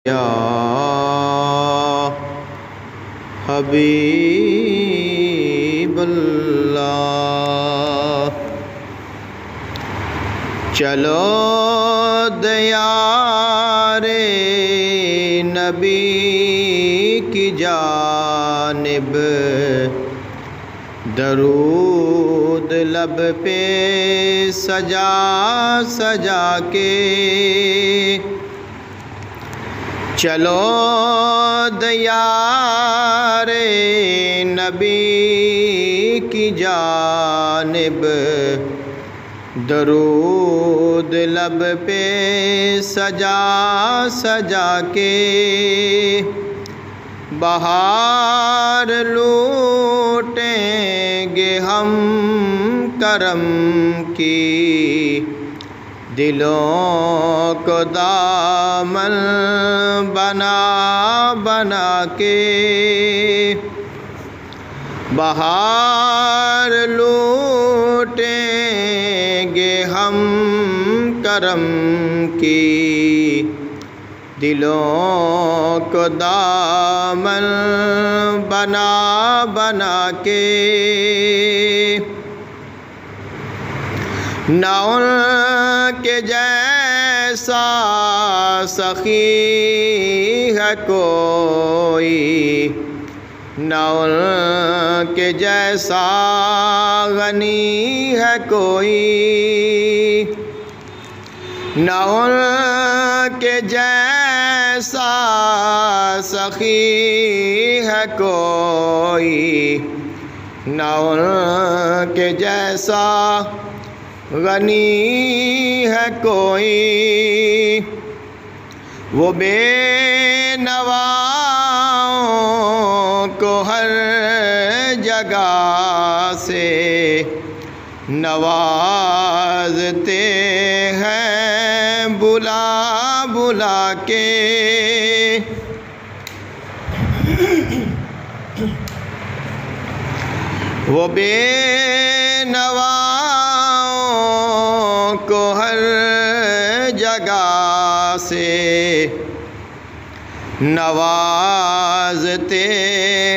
या हबीबल्लाह। चलो दयारे नबी की जानिब, दरूद लब पे सजा सजा के। चलो दयारे नबी की जानिब, दरूद लब पे सजा सजा के। बहार लूटेंगे हम करम की, दिलों को दामन बना बना के। बहार लूटेंगे हम करम की, दिलों को दामन बना बना के। न उनके जैसा सखी है कोई, न उनके जैसा गनी है कोई, न उनके जैसा सखी है कोई, न उनके जैसा गनी है कोई। वो बेनवाओं को हर जगह से नवाजते हैं बुला बुला के। वो बेनवाओं को हर जगह से नवाजते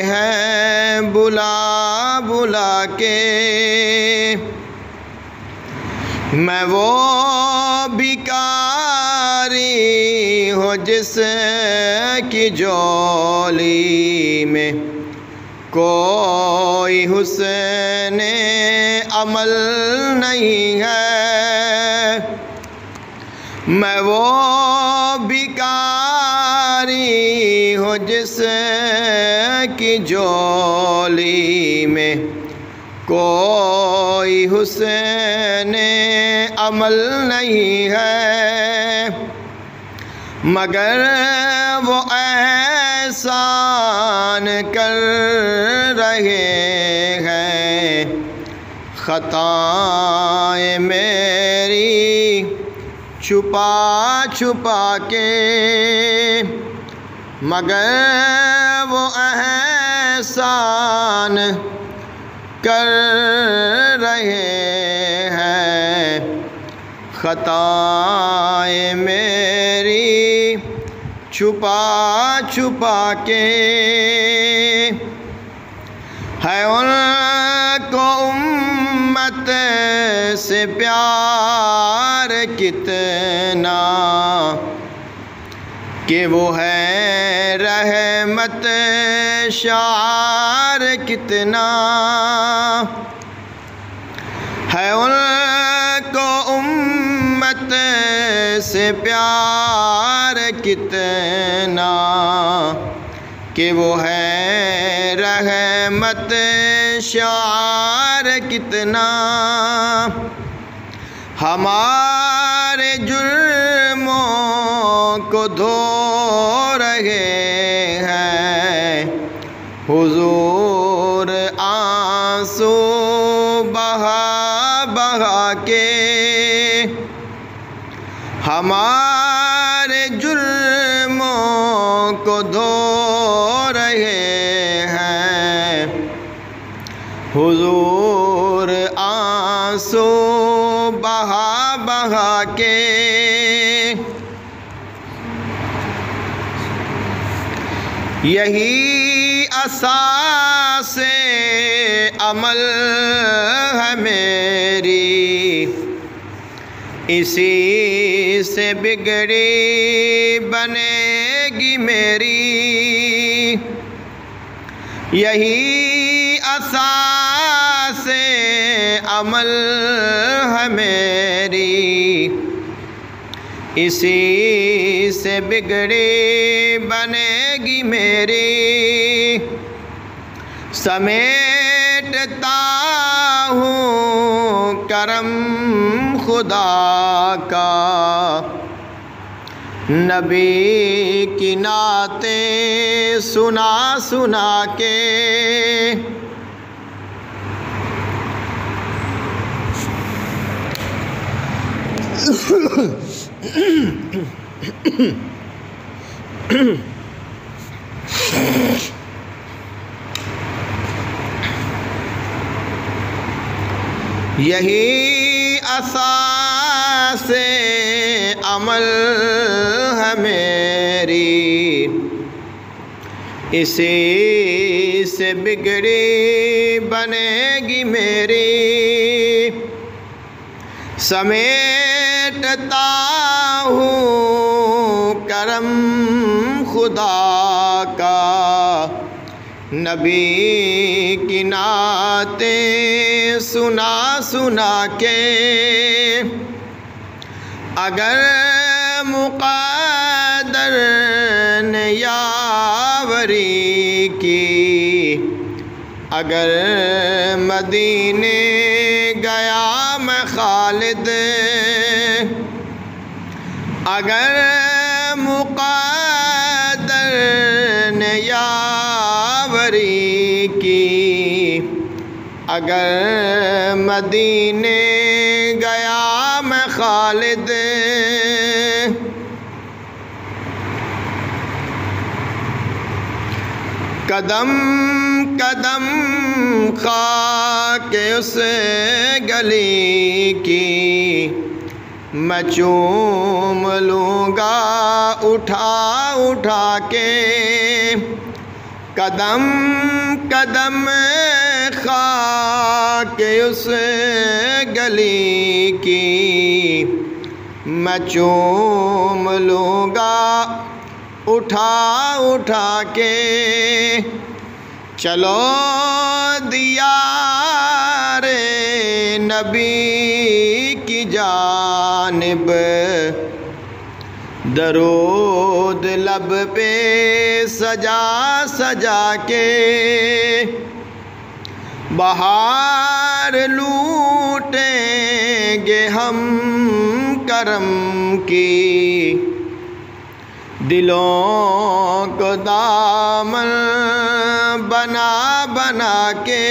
हैं बुला बुला के। मैं वो भिखारी हूँ जिसकी झोली में कोई हुस्ने अमल नहीं है। मैं वो भिखारी हूँ जिसकी झोली में कोई हुस्ने अमल नहीं है। मगर वो एहसान कर रहे हैं खताएं मेरी छुपा छुपा के। मगर वो एहसान कर रहे हैं खताएं मेरी छुपा छुपा के। है उनको उम्मत से प्यार कितना कि वो है रहमत शार कितना। है उनको उम्मत से प्यार कितना कि वो है रहमत शार कितना। हमारे जुर्मों को धो रहे हैं हुजूर आंसू बहा बहा के। हमारे जुर्मों को धो रहे हैं हुजूर आंसू बहा बहा के। यही असासे अमल है मेरी, इसी से बिगड़ी बनेगी मेरी। यही असासे अमल है मेरी, इसी से बिगड़ी बनेगी मेरी। समेटता हूँ करम खुदा का, नबी की नातें सुना सुना के। यही असासे अमल है मेरी, इसी से बिगड़ी बनेगी मेरी। समेटता हूँ करम खुदा का, नबी की नातें सुना सुना के। अगर मुक़द्दर ने यावरी की, अगर मदीने गया मैं खालिद, अगर मुक़द्दर ने यावरी की, अगर मदीने गया मैं खालिद। कदम कदम खाके उस गली की, मैं चूम लूँगा उठा उठा के। कदम कदम खाके उस गली की, मैं चूम लूँगा उठा उठा के। चलो दियारे नबी की जानिब, दरूद लब पे सजा सजा के। बहार लूटेंगे हम करम की, दिलों को दामन बना बना के।